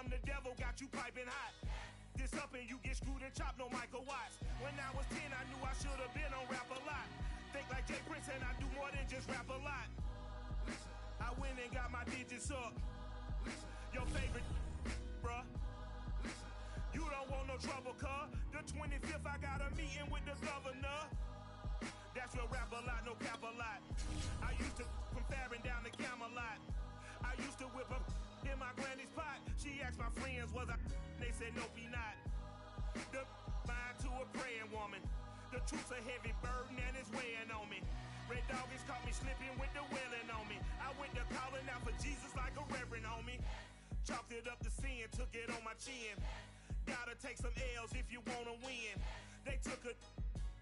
the devil got you piping hot. This up and you get screwed and chopped, no Michael Watts. When I was 10, I knew I should have been on rap a lot. Think like Jay Prince and I do more than just rap a lot. I went and got my digits up. Your favorite, bruh. You don't want no trouble, cuz. The 25th, I got a meeting with the governor. That's real rap a lot, no cap a lot. I used to from Farron down to Camelot. I used to whip up in my granny's pot. She asked my friends, was I? They said, no, be not. The mind to a praying woman. The truth's a heavy burden and it's weighing on me. Red doggies caught me slipping with the wailing on me. I went to calling out for Jesus like a reverend homie. Chalked it up to sin, took it on my chin. Gotta take some L's if you wanna win. They took a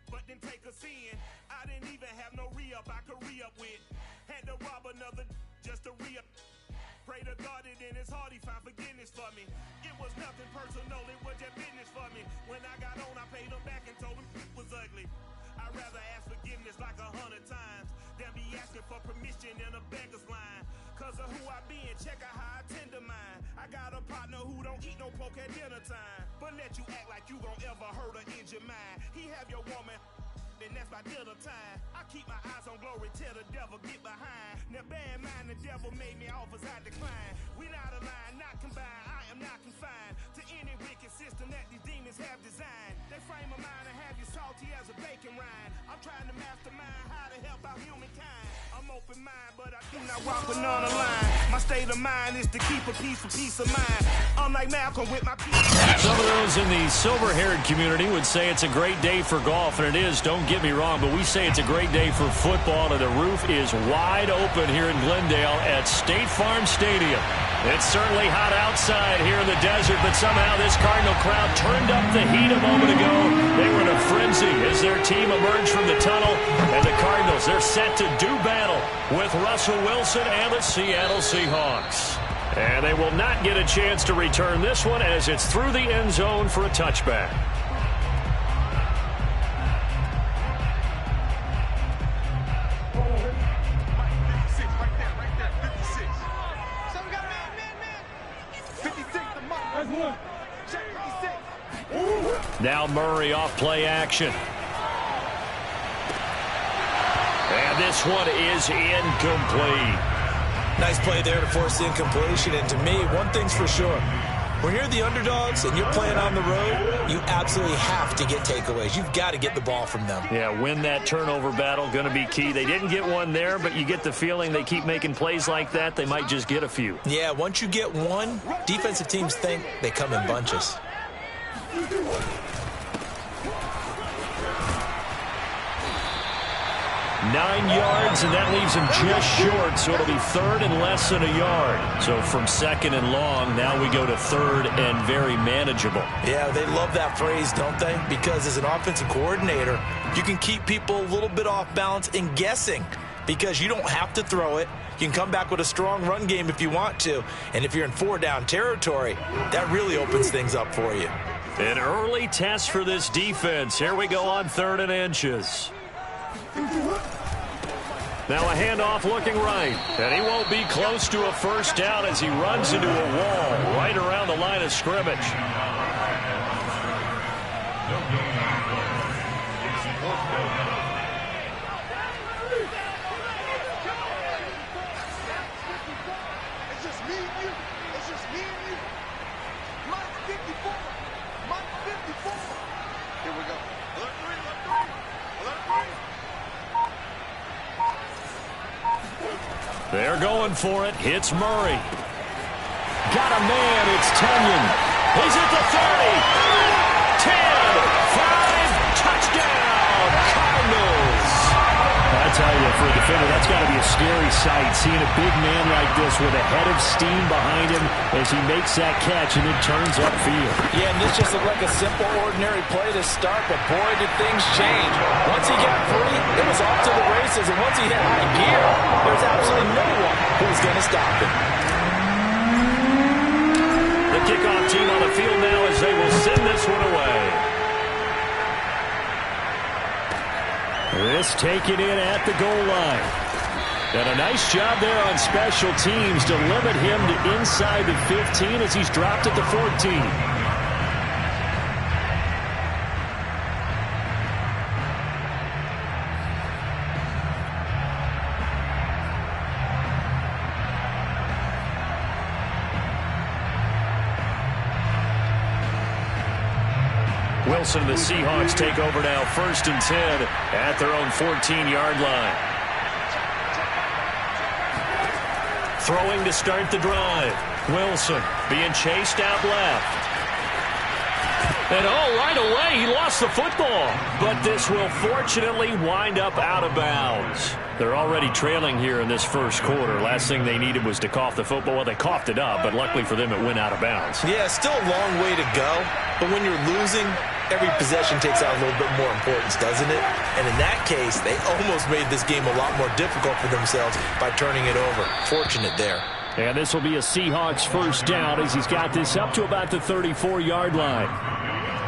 but didn't take a sin. I didn't even have no re-up I could re-up with. Had to rob another just to re-up. Pray to God that in his heart he found forgiveness for me. It was nothing personal, it was just business for me. When I got on, I paid him back and told him it was ugly. I'd rather ask forgiveness like 100 times than be asking for permission in a beggar's line. Cause of who I be and check out how I tend to mine. I got a partner who don't eat no pork at dinner time, but let you act like you gon' ever hurt or injure mine. He have your woman, and that's by dinner time. I keep my eyes on glory till the devil get behind. Now bear in mind the devil made me offers I decline. We not aligned, not combined, I am not confined to any wicked system that these demons have designed. They frame a mind and have you salty as a bacon rind. I'm trying to mastermind how to help out humankind. I'm open mind, but I do not walk with none aligned. My state of mind is to keep a peace of mind. I'm like Malcolm with my peace. Some of those in the silver-haired community would say it's a great day for golf, and it is, don't get me wrong, but we say it's a great day for football, and the roof is wide open here in Glendale at State Farm Stadium. It's certainly hot outside here in the desert, but somehow this Cardinal crowd turned up the heat a moment ago. They were in a frenzy as their team emerged from the tunnel, and the Cardinals, they're set to do battle with Russell Wilson and the Seattle Seahawks. And they will not get a chance to return this one as it's through the end zone for a touchback. Now Murray off play action. And this one is incomplete. Nice play there to force the incompletion. And to me, one thing's for sure. When you're the underdogs and you're playing on the road, you absolutely have to get takeaways. You've got to get the ball from them. Yeah, win that turnover battle, going to be key. They didn't get one there, but you get the feeling they keep making plays like that, they might just get a few. Yeah, once you get one, defensive teams think they come in bunches. 9 yards, and that leaves him just short, so it'll be third and less than a yard. So from second and long, now we go to third and very manageable. Yeah, they love that phrase, don't they? Because as an offensive coordinator, you can keep people a little bit off balance and guessing because you don't have to throw it. You can come back with a strong run game if you want to. And if you're in 4-down territory, that really opens things up for you. An early test for this defense. Here we go on 3rd and inches. Now a handoff looking right, and he won't be close to a first down as he runs into a wall right around the line of scrimmage. They're going for it. Hits Murray. Got a man. It's Kenyon. He's at the 30. 10. 5. Touchdown. Cardinals. I tell you, for a defender, that's got to be a scary sight, seeing a big man like this with a head of steam behind him as he makes that catch and it turns upfield. Yeah, and this just looked like a simple, ordinary play to start, but boy, did things change. Once he got free, it was off to the races, and once he hit high gear, there's absolutely no one who was going to stop him. The kickoff team on the field now as they will send this one away. This taken in at the goal line. And a nice job there on special teams to limit him to inside the 15 as he's dropped at the 14. Wilson and the Seahawks take over now, 1st and 10 at their own 14-yard line. Throwing to start the drive. Wilson being chased out left. And right away, he lost the football. But this will fortunately wind up out of bounds. They're already trailing here in this first quarter. Last thing they needed was to cough the football. Well, they coughed it up, but luckily for them, it went out of bounds. Yeah, still a long way to go. But when you're losing, every possession takes on a little bit more importance, doesn't it? And in that case, they almost made this game a lot more difficult for themselves by turning it over. Fortunate there. And this will be a Seahawks first down as he's got this up to about the 34-yard line.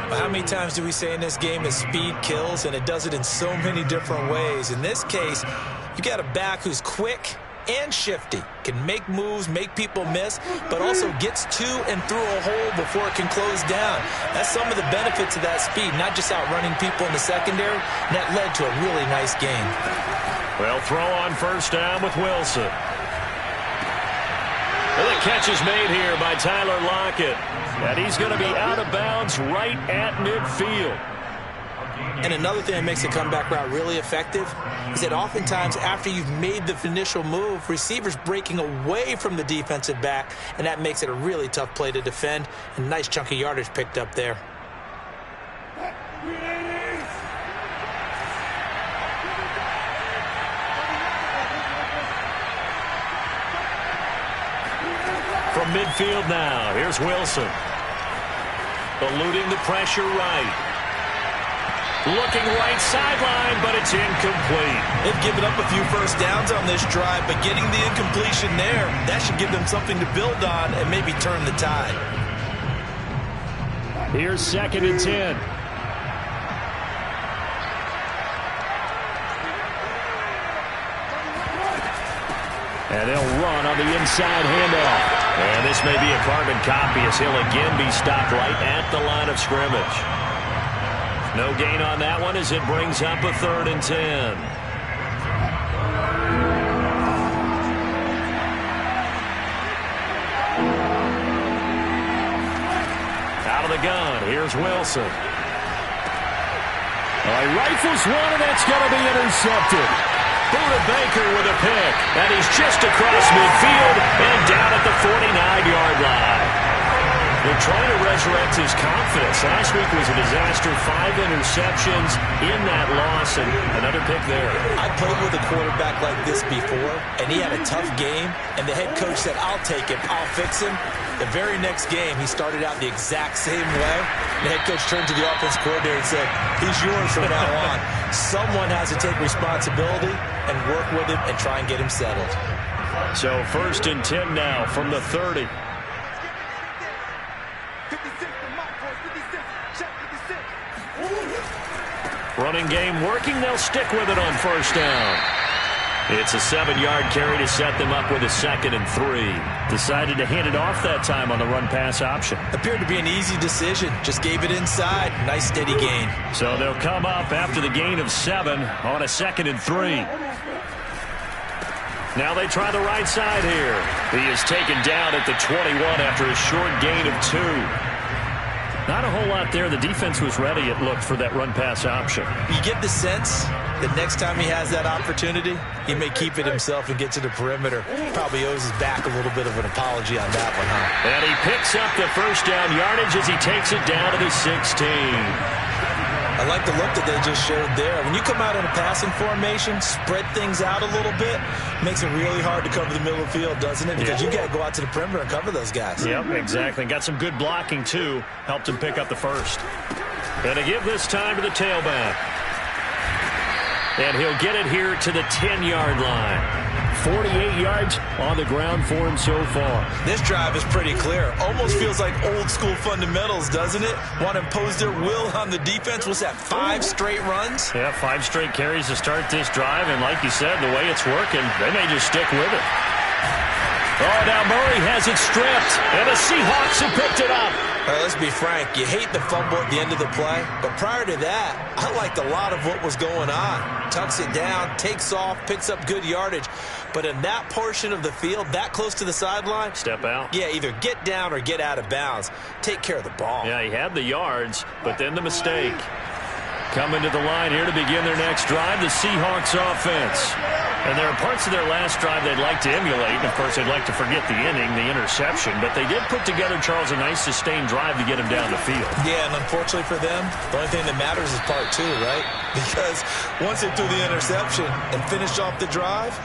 How many times do we say in this game that speed kills, and it does it in so many different ways? In this case, you got a back who's quick and shifty, can make moves, make people miss, but also gets to and through a hole before it can close down. That's some of the benefits of that speed, not just outrunning people in the secondary, and that led to a really nice game. Well, throw on first down with Wilson. Well, the catch is made here by Tyler Lockett, and he's going to be out of bounds right at midfield. And another thing that makes the comeback route really effective is that oftentimes after you've made the initial move, receivers breaking away from the defensive back, and that makes it a really tough play to defend. A nice chunk of yardage picked up there. From midfield now, here's Wilson. Eluding the pressure right. Looking right sideline, but it's incomplete. They've given up a few first downs on this drive, but getting the incompletion there, that should give them something to build on and maybe turn the tide. Here's 2nd and 10. And they'll run on the inside handoff. And this may be a carbon copy as he'll again be stopped right at the line of scrimmage. No gain on that one as it brings up a 3rd and 10. Out of the gun, here's Wilson. He rifles one, and that's going to be intercepted. Buda Baker with a pick, and he's just across midfield and down at the 49-yard line. They're trying to resurrect his confidence. Last week was a disaster. 5 interceptions in that loss, and another pick there. I played with a quarterback like this before, and he had a tough game, and the head coach said, I'll take him, I'll fix him. The very next game, he started out the exact same way. The head coach turned to the offense coordinator and said, he's yours from now on. Someone has to take responsibility and work with him and try and get him settled. So 1st and 10 now from the 30. Running game working. They'll stick with it on first down. It's a 7-yard carry to set them up with a 2nd and 3. Decided to hand it off that time on the run-pass option. Appeared to be an easy decision. Just gave it inside. Nice steady gain. So they'll come up after the gain of 7 on a 2nd and 3. Now they try the right side here. He is taken down at the 21 after a short gain of 2. Not a whole lot there. The defense was ready, it looked, for that run-pass option. You get the sense that next time he has that opportunity, he may keep it himself and get to the perimeter. Probably owes his back a little bit of an apology on that one, huh? And he picks up the first down yardage as he takes it down to the 16. I like the look that they just showed there. When you come out in a passing formation, spread things out a little bit, makes it really hard to cover the middle of the field, doesn't it? Because you got to go out to the perimeter and cover those guys. Yep, exactly. Got some good blocking, too. Helped him pick up the first. And to give this time to the tailback. And he'll get it here to the 10-yard line. 48 yards on the ground for him so far. This drive is pretty clear. Almost feels like old school fundamentals, doesn't it? Want to impose their will on the defense. Was that 5 straight runs? Yeah, 5 straight carries to start this drive. And like you said, the way it's working, they may just stick with it. Oh, now Murray has it stripped. And the Seahawks have picked it up. Let's be frank, you hate the fumble at the end of the play, but prior to that, I liked a lot of what was going on. Tucks it down, takes off, picks up good yardage, but in that portion of the field, that close to the sideline, step out. Yeah, either get down or get out of bounds. Take care of the ball. Yeah, he had the yards, but then the mistake. Coming to the line here to begin their next drive, the Seahawks offense. And there are parts of their last drive they'd like to emulate. And, of course, they'd like to forget the inning, the interception. But they did put together, Charles, a nice sustained drive to get him down the field. Yeah, and unfortunately for them, the only thing that matters is part 2, right? Because once they threw the interception and finished off the drive,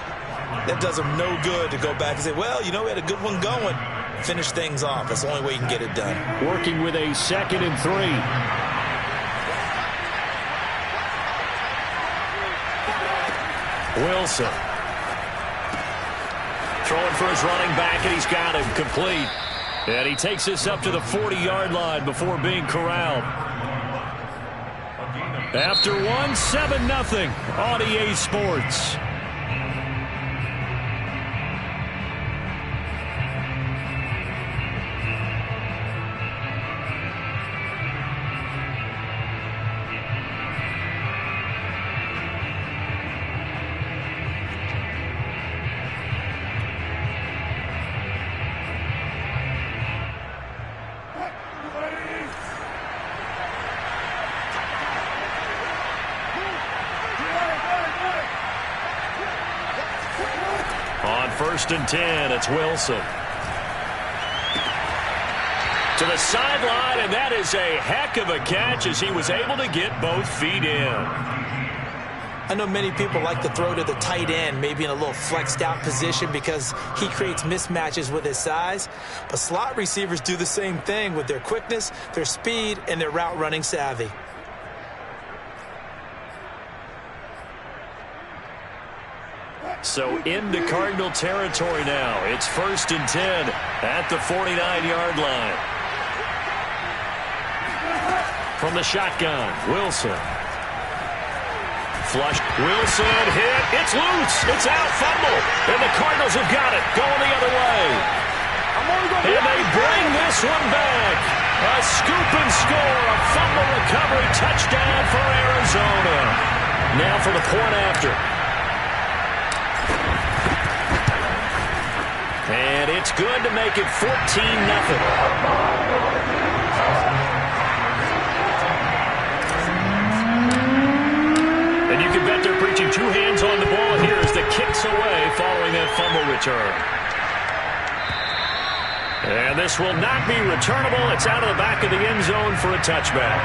that does them no good to go back and say, well, you know, we had a good one going. Finish things off. That's the only way you can get it done. Working with a 2nd and 3. Wilson. Throwing for his running back, and he's got him complete. And he takes this up to the 40-yard line before being corralled. After 7-0 on EA Sports. On 1st and 10, it's Wilson. To the sideline, and that is a heck of a catch as he was able to get both feet in. I know many people like to throw to the tight end, maybe in a little flexed out position because he creates mismatches with his size. But slot receivers do the same thing with their quickness, their speed, and their route running savvy. So into Cardinal territory now. It's 1st and 10 at the 49-yard line. From the shotgun, Wilson. Flush. Wilson hit. It's loose. It's out. Fumble. And the Cardinals have got it. Going the other way. And they bring this one back. A scoop and score. A fumble recovery touchdown for Arizona. Now for the point after. And it's good to make it 14-0. And you can bet they're preaching 2 hands on the ball here as the kicks away following that fumble return. And this will not be returnable. It's out of the back of the end zone for a touchback.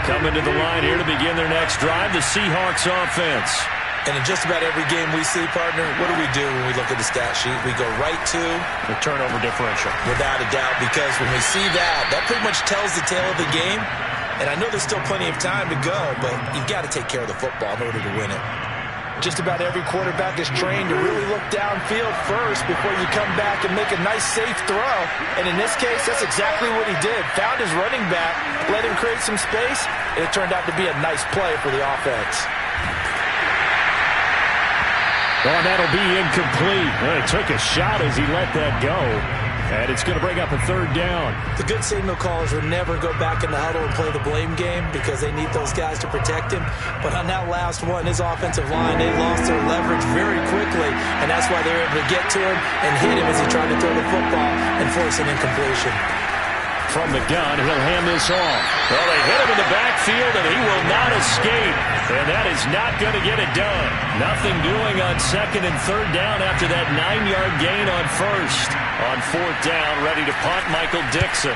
Coming to the line here to begin their next drive, the Seahawks offense. And in just about every game we see, partner, what do when we look at the stat sheet? We go right to the turnover differential. Without a doubt, because when we see that, that pretty much tells the tale of the game. And I know there's still plenty of time to go, but you've got to take care of the football in order to win it. Just about every quarterback is trained to really look downfield first before you come back and make a nice, safe throw. And in this case, that's exactly what he did. Found his running back, let him create some space, and it turned out to be a nice play for the offense. Oh, that'll be incomplete. Well, he took a shot as he let that go. And it's going to bring up a 3rd down. The good signal callers would never go back in the huddle and play the blame game because they need those guys to protect him. But on that last one, his offensive line, they lost their leverage very quickly. And that's why they were able to get to him and hit him as he tried to throw the football and force an incompletion. From the gun, he'll hand this off. Well, they hit him in the backfield, and he will not escape. And that is not going to get it done. Nothing doing on 2nd and 3rd down after that 9-yard gain on 1st. On 4th down, ready to punt, Michael Dixon.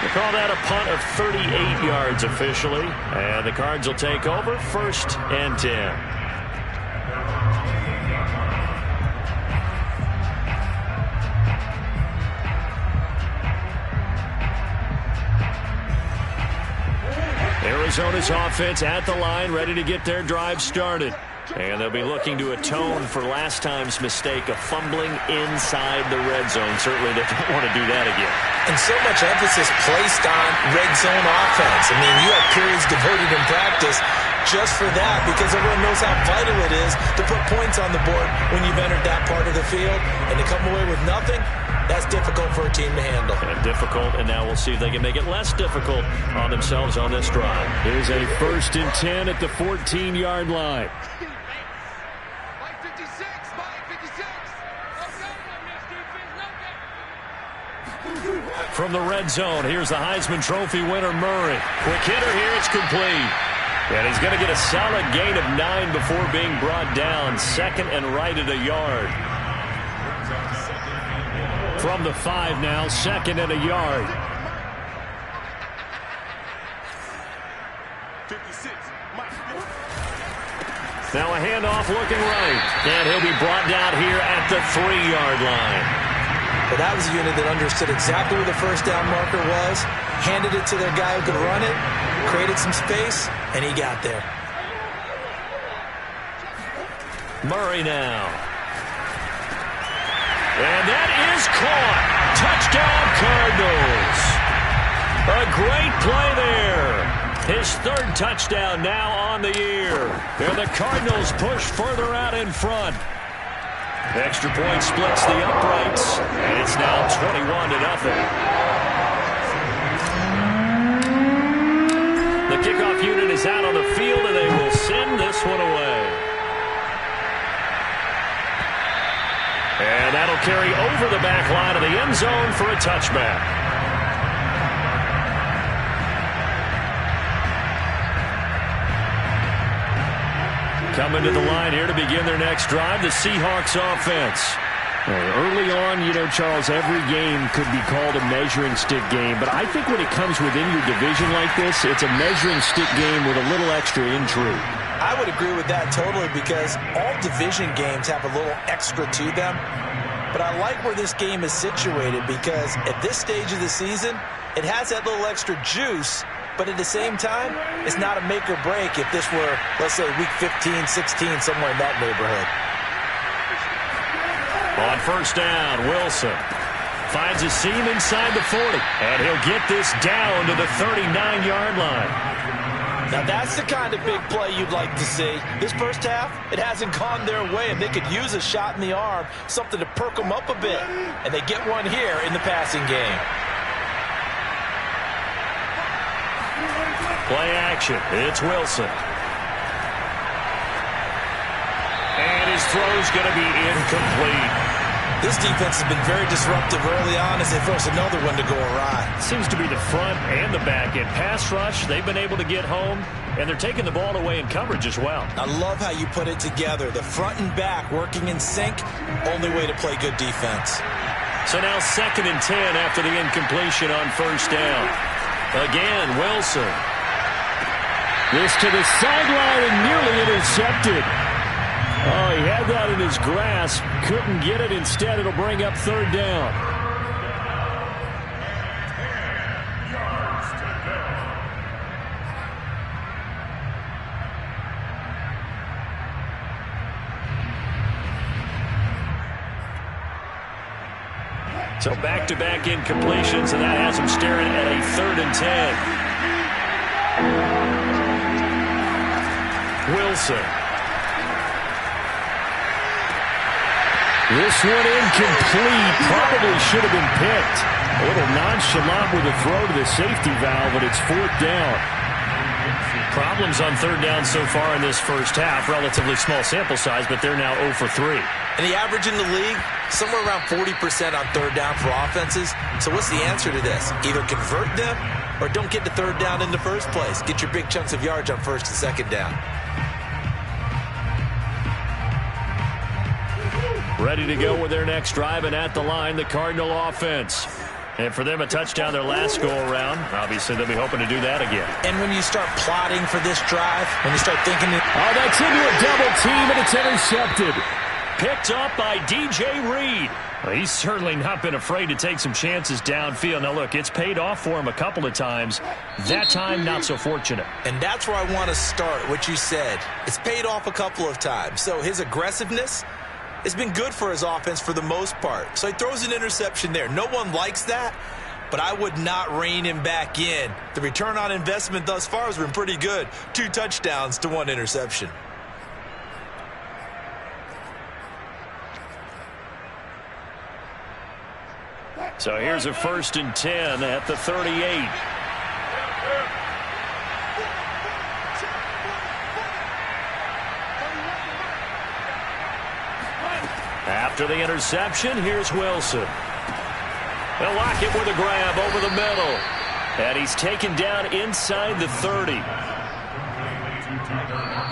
They call that a punt of 38 yards officially. And the Cards will take over 1st and 10. Arizona's offense at the line, ready to get their drive started. And they'll be looking to atone for last time's mistake of fumbling inside the red zone. Certainly they don't want to do that again. And so much emphasis placed on red zone offense. I mean, you have periods devoted in practice just for that because everyone knows how vital it is to put points on the board when you've entered that part of the field. And to come away with nothing, that's difficult for a team to handle. And difficult, and now we'll see if they can make it less difficult on themselves on this drive. Here's a 1st and 10 at the 14-yard line. From the red zone, here's the Heisman Trophy winner, Murray. Quick hitter here, it's complete. And he's going to get a solid gain of 9 before being brought down. 2nd and right at a yard. From the 5 now, 2nd and a yard. 56. Now a handoff looking right. And he'll be brought down here at the 3-yard line. But that was a unit that understood exactly where the first down marker was, handed it to their guy who could run it, created some space, and he got there. Murray now. And that is caught. Touchdown, Cardinals. A great play there. His 3rd touchdown now on the year. And the Cardinals push further out in front. Extra point splits the uprights, and it's now 21-0. The kickoff unit is out on the field, and they will send this one away. And that'll carry over the back line of the end zone for a touchback. Coming to the line here to begin their next drive, the Seahawks offense. Early on, Charles, every game could be called a measuring stick game. But I think when it comes within your division like this, it's a measuring stick game with a little extra intrigue. I would agree with that totally because all division games have a little extra to them. But I like where this game is situated because at this stage of the season, it has that little extra juice. But at the same time, it's not a make or break if this were, let's say, week 15, 16, somewhere in that neighborhood. On 1st down, Wilson finds a seam inside the 40. And he'll get this down to the 39-yard line. Now, that's the kind of big play you'd like to see. This first half, it hasn't gone their way, and they could use a shot in the arm, something to perk them up a bit. And they get one here in the passing game. Play action. It's Wilson. And his throw's going to be incomplete. This defense has been very disruptive early on as they force another one to go awry. Seems to be the front and the back end. Pass rush, they've been able to get home, and they're taking the ball away in coverage as well. I love how you put it together. The front and back working in sync, only way to play good defense. So now 2nd and 10 after the incompletion on 1st down. Again, Wilson. This to the sideline and nearly intercepted. Oh, he had that in his grasp. Couldn't get it. Instead, it'll bring up 3rd down. So back-to-back incompletions, and that has him staring at a 3rd and 10. Wilson. This one incomplete. Probably should have been picked. A little nonchalant with a throw to the safety valve, but it's 4th down. Problems on 3rd down so far in this first half. Relatively small sample size, but they're now 0 for 3. And the average in the league, somewhere around 40% on 3rd down for offenses. So what's the answer to this? Either convert them or don't get to 3rd down in the first place. Get your big chunks of yards on 1st and 2nd down. Ready to go with their next drive, and at the line, the Cardinal offense. And for them, a touchdown their last go-around. Obviously, they'll be hoping to do that again. And when you start plotting for this drive, when you start thinking... Oh, that's into a double team, and it's intercepted. Picked up by DJ Reed. Well, he's certainly not been afraid to take some chances downfield. Now, look, it's paid off for him a couple of times. That time, not so fortunate. And that's where I want to start, what you said. It's paid off a couple of times. So his aggressiveness has been good for his offense for the most part. So he throws an interception there. No one likes that, but I would not rein him back in. The return on investment thus far has been pretty good. 2 touchdowns to 1 interception. So here's a 1st and 10 at the 38. After the interception, here's Wilson. They'll lock it with a grab over the middle. And he's taken down inside the 30.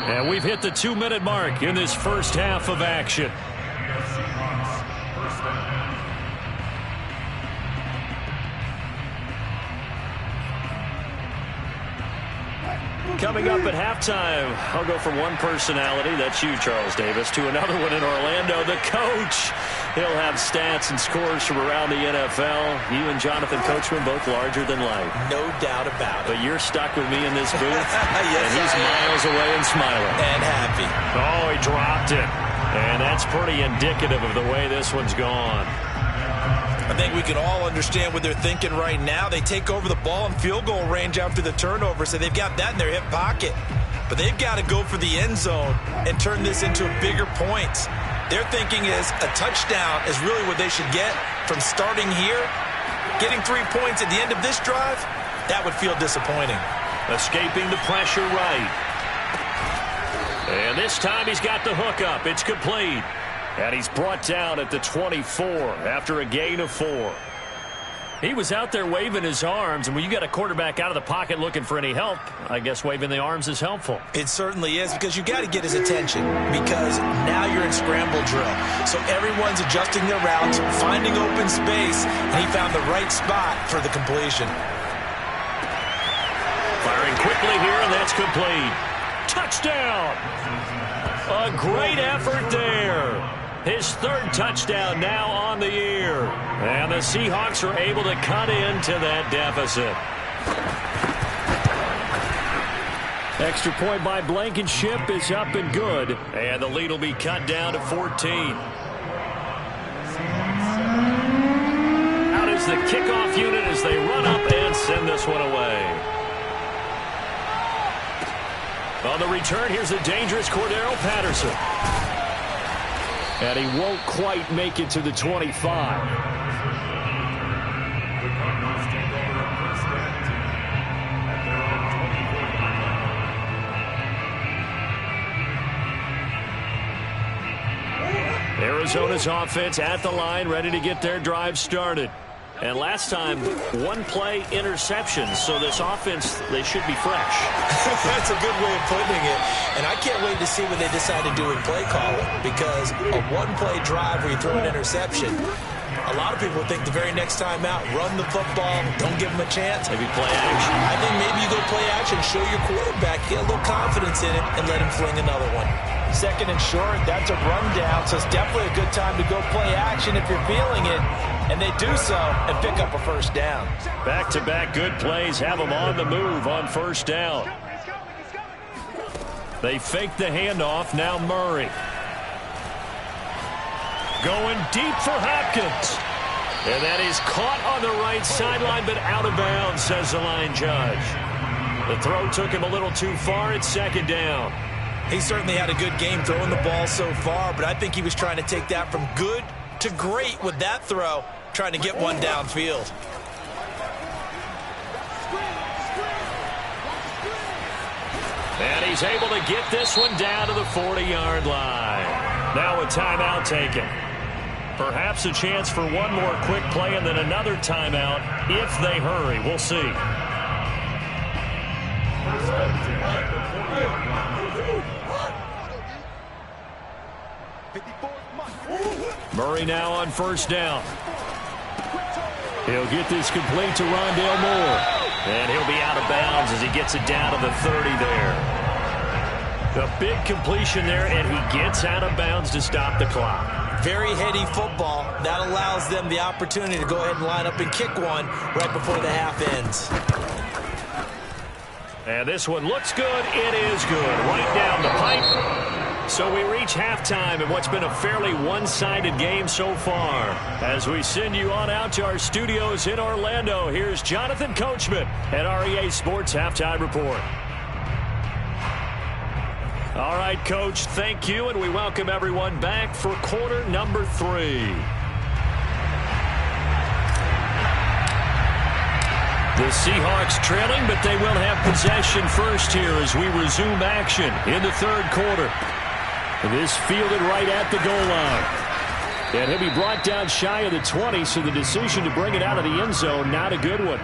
And we've hit the 2-minute mark in this first half of action. Coming up at halftime, I'll go from one personality, that's you, Charles Davis, to another one in Orlando, the coach. He'll have stats and scores from around the NFL. You and Jonathan Coachman, both larger than life. No doubt about it. But you're stuck with me in this booth, yes, and he's miles away and smiling. And happy. Oh, he dropped it. And that's pretty indicative of the way this one's gone. I think we can all understand what they're thinking right now. They take over the ball in field goal range after the turnover, so they've got that in their hip pocket. But they've got to go for the end zone and turn this into bigger points. Their thinking is a touchdown is really what they should get from starting here. Getting 3 points at the end of this drive, that would feel disappointing. Escaping the pressure right. And this time he's got the hook up. It's complete. And he's brought down at the 24 after a gain of 4. He was out there waving his arms, and when you got a quarterback out of the pocket looking for any help, I guess waving the arms is helpful. It certainly is, because you got to get his attention, because now you're in scramble drill. So everyone's adjusting their routes, finding open space, and he found the right spot for the completion. Firing quickly here, and that's complete. Touchdown! A great effort there. His 3rd touchdown now on the year. And the Seahawks are able to cut into that deficit. Extra point by Blankenship is up and good. And the lead will be cut down to 14. Out is the kickoff unit as they run up and send this one away. On the return, here's the dangerous Cordero Patterson. And he won't quite make it to the 25. Arizona's offense at the line, ready to get their drive started. And last time, 1-play interception. So this offense, they should be fresh. That's a good way of putting it. And I can't wait to see what they decide to do in play calling. Because a 1-play drive where you throw an interception, a lot of people think the very next time out, run the football, don't give them a chance. Maybe play action. I think maybe you go play action, show your quarterback, get a little confidence in it, and let him fling another one. 2nd and short, that's a rundown, so it's definitely a good time to go play action if you're feeling it. And they do so and pick up a 1st down. Back-to-back good plays have them on the move on 1st down. They fake the handoff. Now Murray. Going deep for Hopkins. And that is caught on the right sideline, but out of bounds, says the line judge. The throw took him a little too far. It's 2nd down. He certainly had a good game throwing the ball so far, but I think he was trying to take that from good to great with that throw, trying to get one downfield. And he's able to get this one down to the 40-yard line. Now a timeout taken. Perhaps a chance for one more quick play and then another timeout if they hurry. We'll see. Murray now on 1st down. He'll get this complete to Rondale Moore. And he'll be out of bounds as he gets it down to the 30 there. The big completion there, and he gets out of bounds to stop the clock. Very heady football. That allows them the opportunity to go ahead and line up and kick one right before the half ends. And this one looks good. It is good. Right down the pipe. So we reach halftime in what's been a fairly one-sided game so far. As we send you on out to our studios in Orlando, here's Jonathan Coachman at REA Sports Halftime Report. All right, Coach, thank you, and we welcome everyone back for quarter number 3. The Seahawks trailing, but they will have possession first here as we resume action in the third quarter. This fielded right at the goal line. And he'll be brought down shy of the 20, so the decision to bring it out of the end zone, not a good one.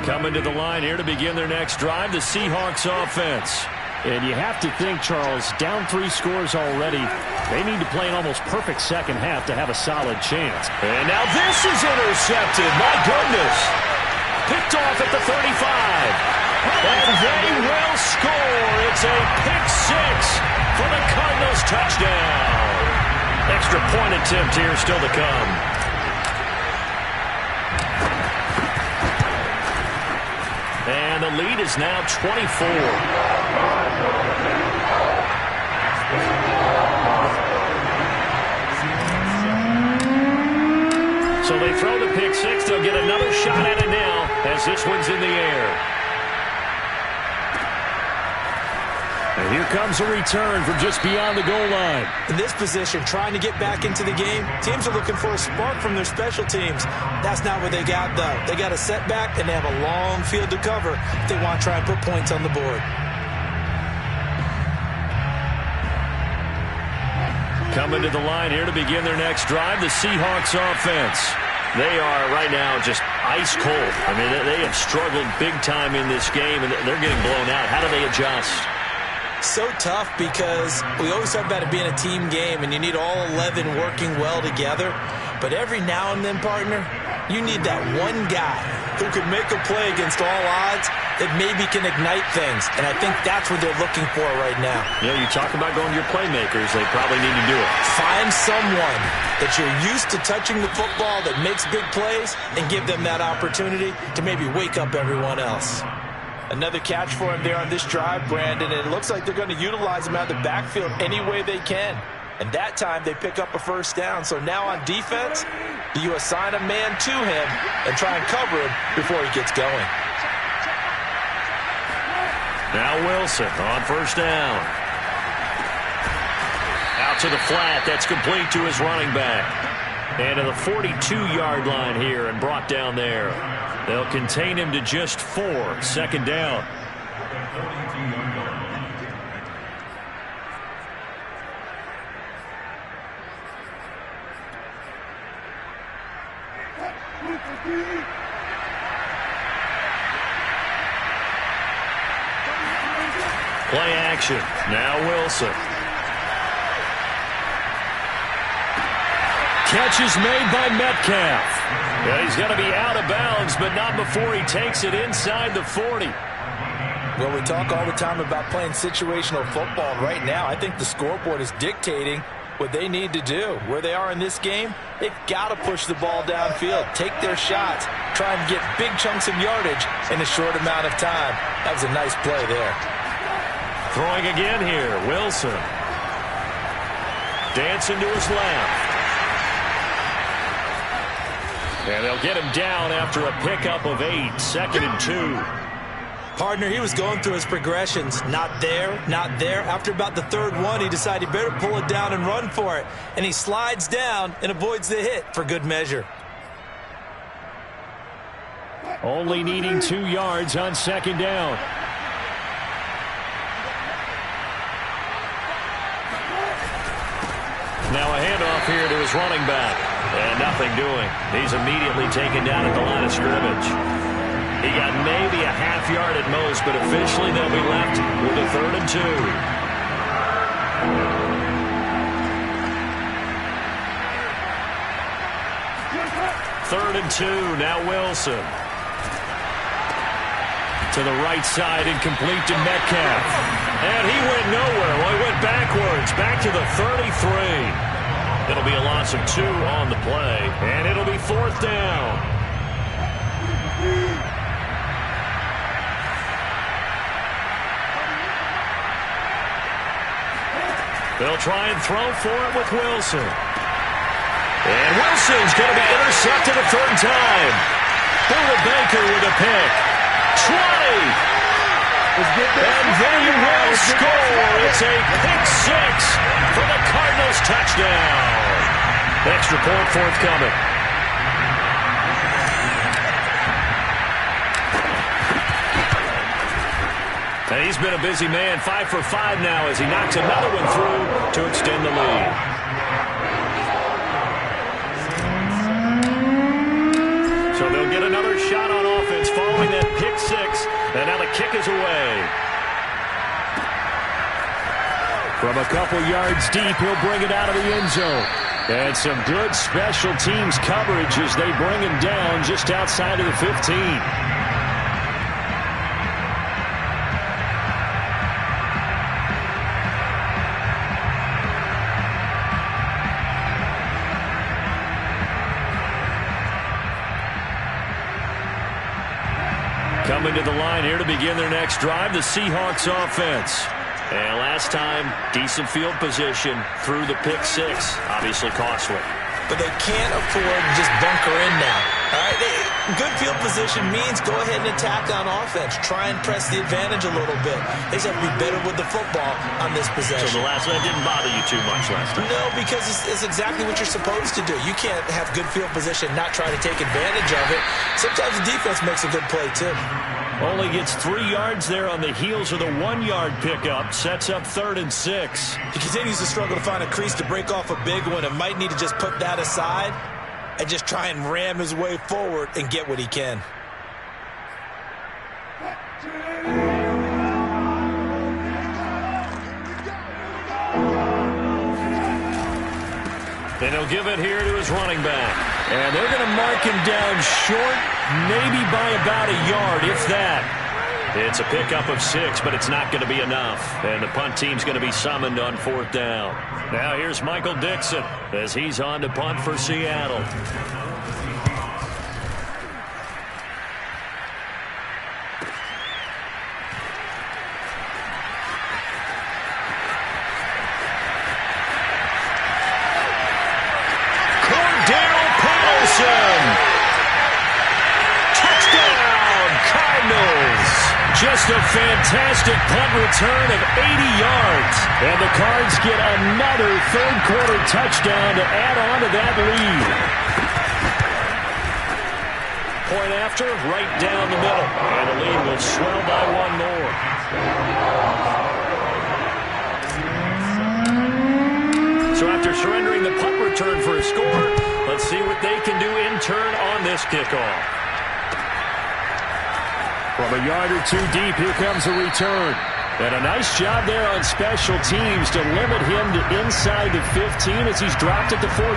Coming to the line here to begin their next drive, the Seahawks offense. And you have to think, Charles, down 3 scores already. They need to play an almost perfect second half to have a solid chance. And now this is intercepted. My goodness. Picked off at the 35. And they will score. It's a pick 6 for the Cardinals touchdown. Extra point attempt here still to come. And the lead is now 24. So they throw the pick 6. They'll get another shot at it now as this one's in the air. And here comes a return from just beyond the goal line. In this position, trying to get back into the game, teams are looking for a spark from their special teams. That's not what they got, though. They got a setback, and they have a long field to cover if they want to try and put points on the board. Coming to the line here to begin their next drive, the Seahawks offense. They are right now just ice cold. I mean, they have struggled big time in this game, and they're getting blown out. How do they adjust? So tough because we always talk about it being a team game, and you need all 11 working well together. But every now and then, partner, you need that one guy who could make a play against all odds that maybe can ignite things. And I think that's what they're looking for right now. Yeah, you talk about going to your playmakers. They probably need to do it. Find someone that you're used to touching the football that makes big plays and give them that opportunity to maybe wake up everyone else. Another catch for him there on this drive, Brandon, and it looks like they're going to utilize him out of the backfield any way they can. And that time they pick up a first down. So now on defense, you assign a man to him and try and cover him before he gets going. Now Wilson on first down. Out to the flat. That's complete to his running back. And to the 42-yard line here and brought down there. They'll contain him to just 4. Second down. Play action. Now Wilson. Catch is made by Metcalf. Yeah, he's going to be out of bounds, but not before he takes it inside the 40. Well, we talk all the time about playing situational football. Right now, I think the scoreboard is dictating what they need to do. Where they are in this game, they've got to push the ball downfield, take their shots, try and get big chunks of yardage in a short amount of time. That was a nice play there. Throwing again here, Wilson. Dancing to his left. And they'll get him down after a pickup of 8. Second and 2. Partner, he was going through his progressions. Not there, not there. After about the third one, he decided he better pull it down and run for it. And he slides down and avoids the hit for good measure. Only needing 2 yards on second down. Now a handoff here to his running back. And nothing doing. He's immediately taken down at the line of scrimmage. He got maybe a half yard at most, but officially they'll be left with a 3rd and 2. Third and 2, now Wilson. To the right side, incomplete to Metcalf. And he went nowhere. Well, he went backwards, back to the 33. It'll be a loss of 2 on the play, and it'll be 4th down. They'll try and throw for it with Wilson. And Wilson's going to be intercepted a 3rd time. Buda Baker with a pick. 20. And they will score. It's a pick 6 for the Cardinals touchdown. Extra point forthcoming. And he's been a busy man, 5 for 5 now as he knocks another one through to extend the lead. So they'll get another shot on offense following that pick 6, and now the kick is away. From a couple yards deep, he'll bring it out of the end zone. And some good special teams coverage as they bring him down just outside of the 15. Coming to the line here to begin their next drive, the Seahawks offense. And last time, decent field position through the pick 6. Obviously costly. But they can't afford to just bunker in now. All right, good field position means go ahead and attack on offense. Try and press the advantage a little bit. They just have to be better with the football on this possession. So the last one didn't bother you too much last time? No, because it's exactly what you're supposed to do. You can't have good field position and not try to take advantage of it. Sometimes the defense makes a good play, too. Only gets 3 yards there on the heels of the 1-yard pickup. Sets up 3rd and 6. He continues to struggle to find a crease to break off a big one and might need to just put that aside and just try and ram his way forward and get what he can. And he'll give it here to his running back. And they're going to mark him down short, maybe by about a yard, if that. It's a pickup of 6, but it's not going to be enough. And the punt team's going to be summoned on 4th down. Now here's Michael Dixon as he's on to punt for Seattle. Touchdown, Cardinals. Just a fantastic punt return of 80 yards. And the Cards get another 3rd-quarter touchdown to add on to that lead. Point after, right down the middle. And the lead will swell by 1 more. So after surrendering the punt return for a score, let's see what they can do in turn on this kickoff. From a yard or 2 deep, here comes a return. And a nice job there on special teams to limit him to inside the 15 as he's dropped at the 14.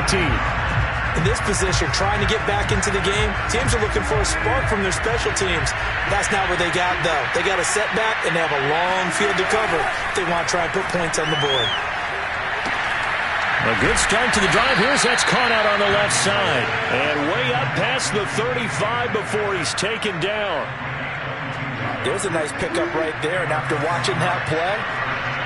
In this position, trying to get back into the game, teams are looking for a spark from their special teams. That's not what they got, though. They got a setback, and they have a long field to cover if they want to try and put points on the board. A good start to the drive here as that's caught out on the left side. And way up past the 35 before he's taken down. There's a nice pickup right there, and after watching that play,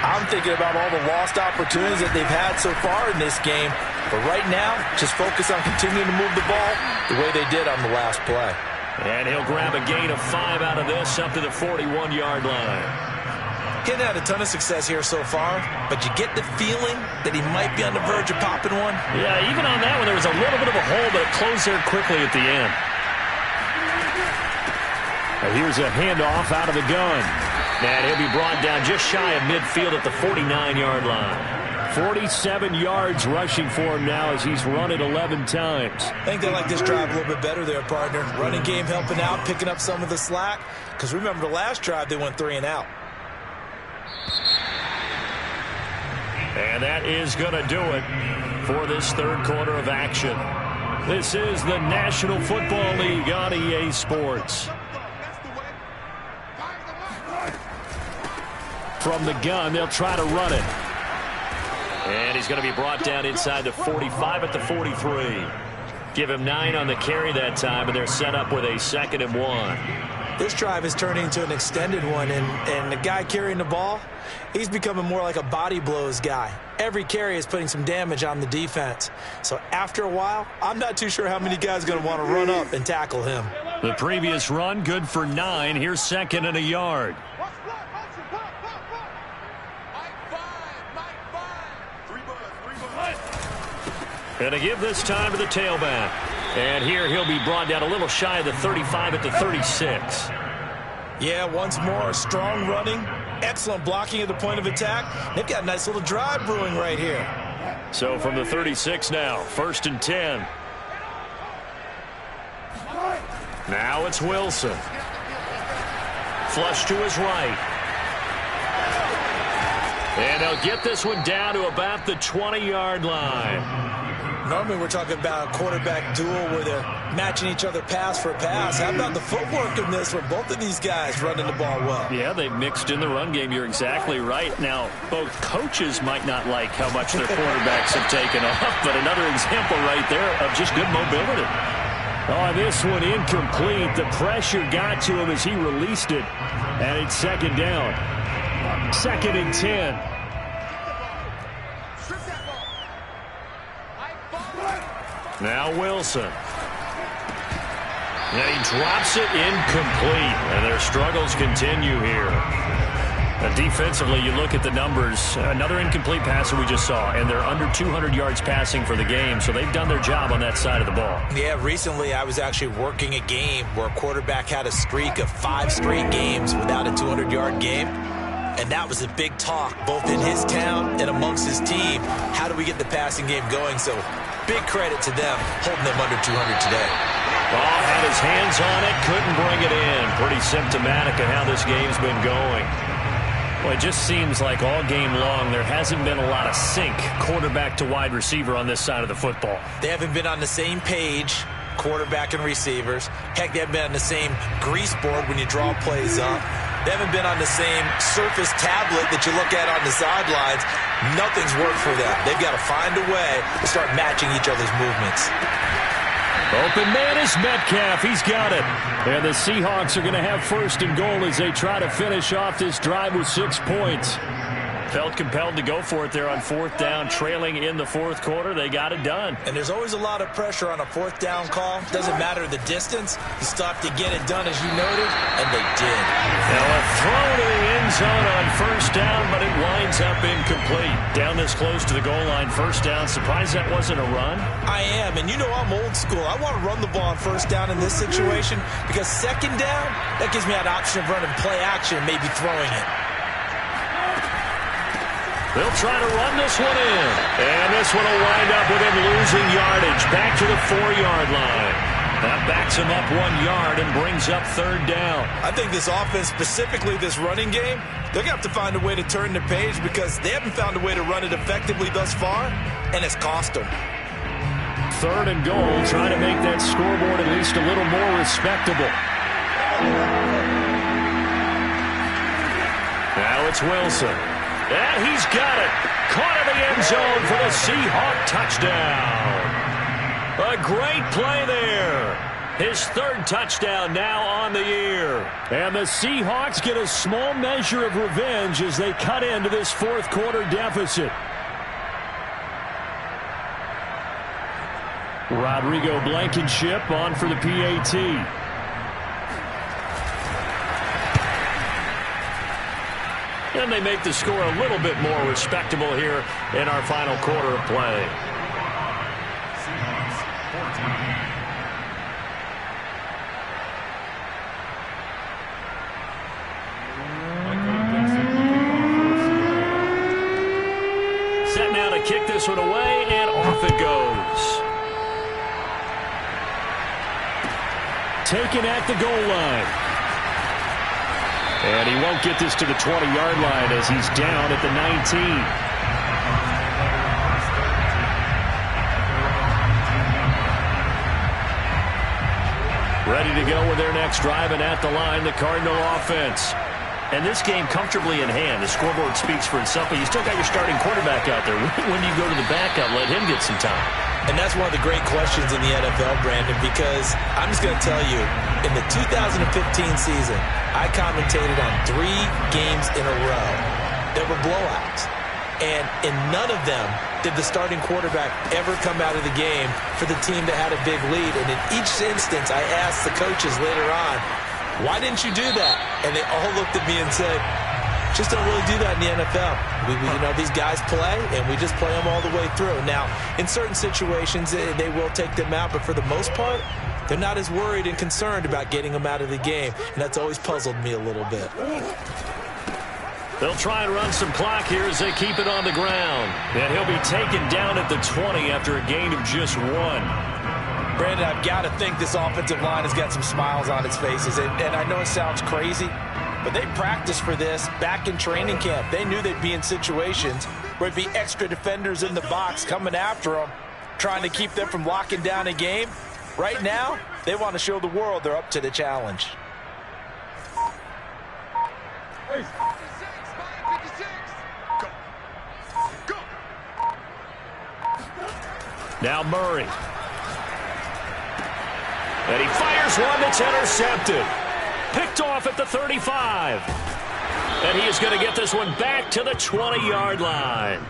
I'm thinking about all the lost opportunities that they've had so far in this game. But right now, just focus on continuing to move the ball the way they did on the last play. And he'll grab a gain of 5 out of this up to the 41-yard line. He hasn't had a ton of success here so far, but you get the feeling that he might be on the verge of popping one. Yeah, even on that one, there was a little bit of a hole, but it closed there quickly at the end. Now here's a handoff out of the gun. And he'll be brought down just shy of midfield at the 49-yard line. 47 yards rushing for him now as he's run it 11 times. I think they like this drive a little bit better there, partner. Running game helping out, picking up some of the slack. Because remember the last drive, they went 3 and out. And that is going to do it for this third quarter of action. This is the National Football League on EA Sports. From the gun, they'll try to run it. And he's going to be brought down inside the 45 at the 43. Give him 9 on the carry that time, and they're set up with a 2nd and 1. This drive is turning into an extended one, and the guy carrying the ball, he's becoming more like a body blows guy. Every carry is putting some damage on the defense. So after a while, I'm not too sure how many guys are going to want to run up and tackle him. The previous run, good for 9. Here's 2nd and a yard. Going to give this time to the tailback. And here he'll be brought down a little shy of the 35 at the 36. Yeah, once more, strong running, excellent blocking at the point of attack. They've got a nice little drive brewing right here. So from the 36 now, 1st and 10. Now it's Wilson. Flush to his right. And they'll get this one down to about the 20-yard line. Normally we're talking about a quarterback duel where they're matching each other pass for pass. How about the footwork in this one? Both of these guys running the ball well. Yeah, they've mixed in the run game. You're exactly right. Now, both coaches might not like how much their quarterbacks have taken off, but another example right there of just good mobility. Oh, this one incomplete. The pressure got to him as he released it, and it's 2nd down. 2nd and 10. Now Wilson. And he drops it incomplete. And their struggles continue here. And defensively, you look at the numbers. Another incomplete passer we just saw. And they're under 200 yards passing for the game. So they've done their job on that side of the ball. Yeah, recently I was actually working a game where a quarterback had a streak of 5 straight games without a 200-yard game. And that was a big talk, both in his town and amongst his team. How do we get the passing game going? So big credit to them, holding them under 200 today. Ball had his hands on it, couldn't bring it in. Pretty symptomatic of how this game's been going. Well, it just seems like all game long there hasn't been a lot of sync quarterback to wide receiver on this side of the football. They haven't been on the same page, quarterback and receivers. Heck, they haven't been on the same grease board when you draw plays up. They haven't been on the same surface tablet that you look at on the sidelines. Nothing's worked for them. They've got to find a way to start matching each other's movements. Open man is Metcalf. He's got it. And the Seahawks are going to have 1st and goal as they try to finish off this drive with 6 points. Felt compelled to go for it there on 4th down, trailing in the 4th quarter. They got it done. And there's always a lot of pressure on a 4th down call. Doesn't matter the distance. You still have to get it done, as you noted, and they did. Now a throw to the end zone on 1st down, but it winds up incomplete. Down this close to the goal line, 1st down. Surprised that wasn't a run? I am, and you know I'm old school. I want to run the ball on 1st down in this situation because 2nd down, that gives me an option of running play action and maybe throwing it. They'll try to run this one in. And this one will wind up with him losing yardage. Back to the 4-yard line. That backs him up 1 yard and brings up 3rd down. I think this offense, specifically this running game, they're going to have to find a way to turn the page because they haven't found a way to run it effectively thus far, and it's cost them. 3rd and goal, trying to make that scoreboard at least a little more respectable. Now it's Wilson. And he's got it. Caught in the end zone for the Seahawk touchdown. A great play there. His 3rd touchdown now on the year. And the Seahawks get a small measure of revenge as they cut into this 4th quarter deficit. Rodrigo Blankenship on for the PAT. And they make the score a little bit more respectable here in our final quarter of play. Set now kick this one away, and off it goes. Taken at the goal line. And he won't get this to the 20-yard line as he's down at the 19. Ready to go with their next drive, and at the line, the Cardinal offense. And this game comfortably in hand. The scoreboard speaks for itself, but you still got your starting quarterback out there. When do you go to the backup, let him get some time? And that's one of the great questions in the NFL, Brandon, because I'm just going to tell you, in the 2015 season, I commentated on 3 games in a row that were blowouts. And in none of them did the starting quarterback ever come out of the game for the team that had a big lead. And in each instance, I asked the coaches later on, why didn't you do that? And they all looked at me and said, just don't really do that in the NFL. These guys play, and we just play them all the way through. Now, in certain situations, they will take them out, but for the most part, they're not as worried and concerned about getting them out of the game. And that's always puzzled me a little bit. They'll try and run some clock here as they keep it on the ground. And he'll be taken down at the 20 after a gain of just 1. Brandon, I've got to think this offensive line has got some smiles on its faces. And I know it sounds crazy, but they practiced for this back in training camp. They knew they'd be in situations where it'd be extra defenders in the box coming after them, trying to keep them from locking down a game. Right now, they want to show the world they're up to the challenge. Hey. Now Murray. And he fires one that's intercepted. Picked off at the 35. And he is going to get this one back to the 20-yard line.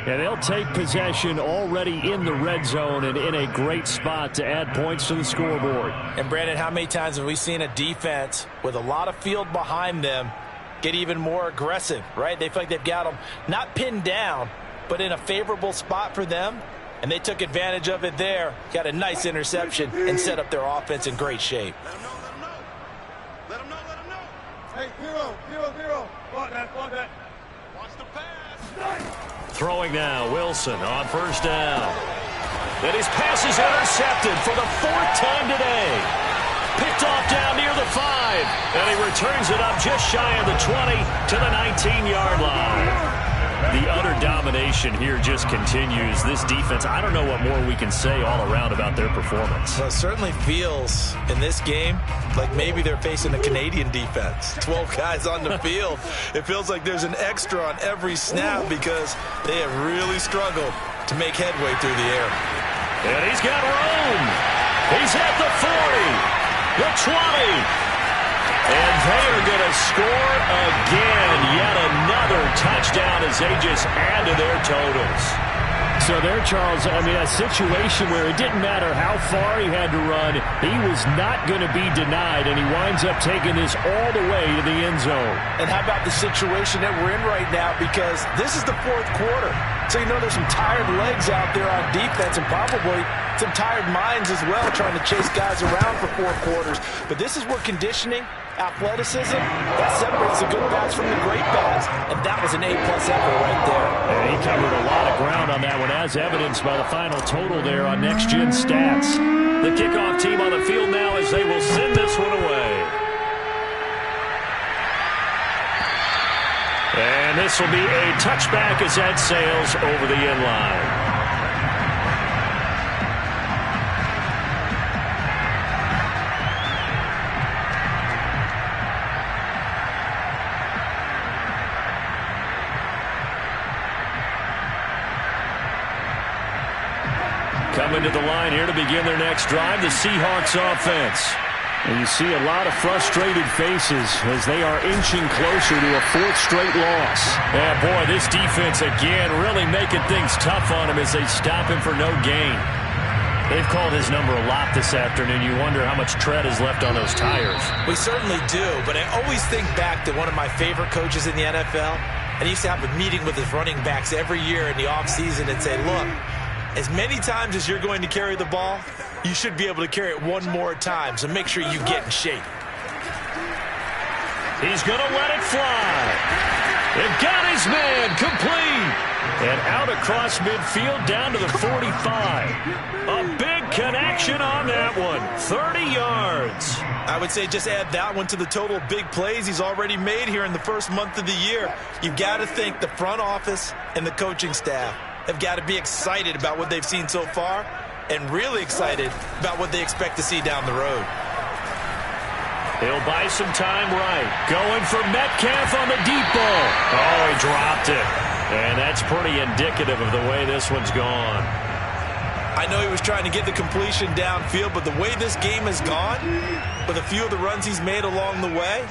And they'll take possession already in the red zone and in a great spot to add points to the scoreboard. And, Brandon, how many times have we seen a defense with a lot of field behind them get even more aggressive, right? They feel like they've got them not pinned down, but in a favorable spot for them. And they took advantage of it there, got a nice interception, and set up their offense in great shape. Let them know. Hey, 0. Block that. Watch the pass. Throwing now, Wilson on first down. And his pass is intercepted for the 4th time today. Picked off down near the 5. And he returns it up just shy of the 20 to the 19-yard line. The utter domination here just continues. This defense, I don't know what more we can say all around about their performance. Well, it certainly feels in this game like maybe they're facing a Canadian defense. 12 guys on the field. It feels like there's an extra on every snap because they have really struggled to make headway through the air. And he's got room. He's at the 40, the 20. And they are going to score again. Yet another touchdown as they just add to their totals. So there, Charles, I mean, a situation where it didn't matter how far he had to run, he was not going to be denied, and he winds up taking this all the way to the end zone. And how about the situation that we're in right now? Because this is the 4th quarter. So you know there's some tired legs out there on defense and probably some tired minds as well trying to chase guys around for 4 quarters. But this is where conditioning, athleticism, that separates the good bats from the great bats. And that was an A-plus effort right there. And he covered a lot of ground on that one, as evidenced by the final total there on Next Gen Stats. The kickoff team on the field now as they will send this one away. And this will be a touchback as that sails over the end line. Coming to the line here to begin their next drive, the Seahawks offense. And you see a lot of frustrated faces as they are inching closer to a 4th straight loss. Yeah, boy, this defense again really making things tough on him as they stop him for no gain. They've called his number a lot this afternoon. You wonder how much tread is left on those tires. We certainly do, but I always think back to one of my favorite coaches in the NFL. And he used to have a meeting with his running backs every year in the offseason and say, look, as many times as you're going to carry the ball, you should be able to carry it one more time, so make sure you get in shape. He's going to let it fly. They've got his man complete. And out across midfield down to the 45. A big connection on that one. 30 yards. I would say just add that one to the total of big plays he's already made here in the first month of the year. You've got to think the front office and the coaching staff have got to be excited about what they've seen so far and really excited about what they expect to see down the road. He'll buy some time right. Going for Metcalf on the deep ball. Oh, he dropped it. And that's pretty indicative of the way this one's gone. I know he was trying to get the completion downfield, but the way this game has gone, with a few of the runs he's made along the way,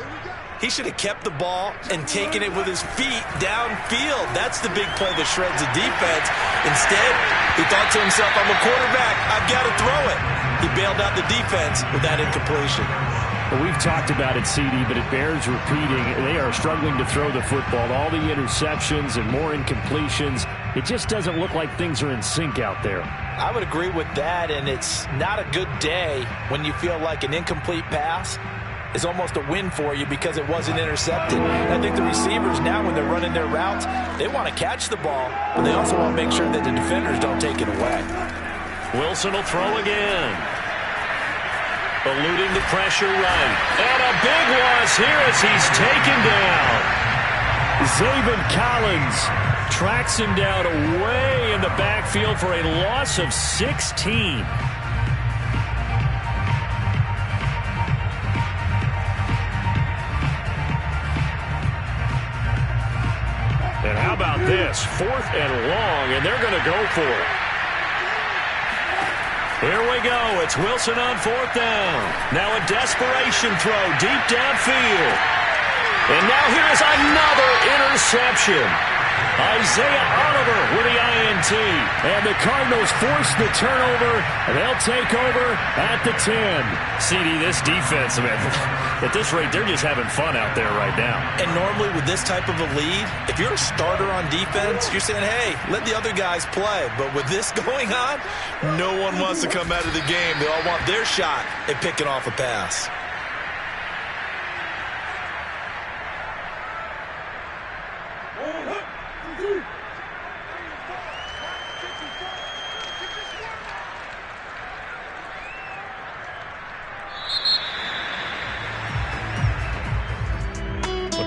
he should have kept the ball and taken it with his feet downfield. That's the big play that shreds the defense. Instead, he thought to himself, I'm a quarterback. I've got to throw it. He bailed out the defense with that incompletion. Well, we've talked about it, CD, but it bears repeating. They are struggling to throw the football. All the interceptions and more incompletions. It just doesn't look like things are in sync out there. I would agree with that, and it's not a good day when you feel like an incomplete pass is almost a win for you because it wasn't intercepted. And I think the receivers now, when they're running their routes, they want to catch the ball, but they also want to make sure that the defenders don't take it away. Wilson will throw again. Eluding the pressure right. And a big loss here as he's taken down. Zaven Collins tracks him down away in the backfield for a loss of 16. And how about this? 4th and long, and they're going to go for it. Here we go. It's Wilson on 4th down. Now a desperation throw deep downfield. And now here's another interception. Isaiah Oliver with the INT. And the Cardinals force the turnover, and they'll take over at the 10. CD, this defense, man, at this rate, they're just having fun out there right now. And normally with this type of a lead, if you're a starter on defense, you're saying, hey, let the other guys play. But with this going on, no one wants to come out of the game. They all want their shot at picking off a pass.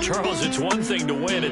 Charles, it's one thing to win. It's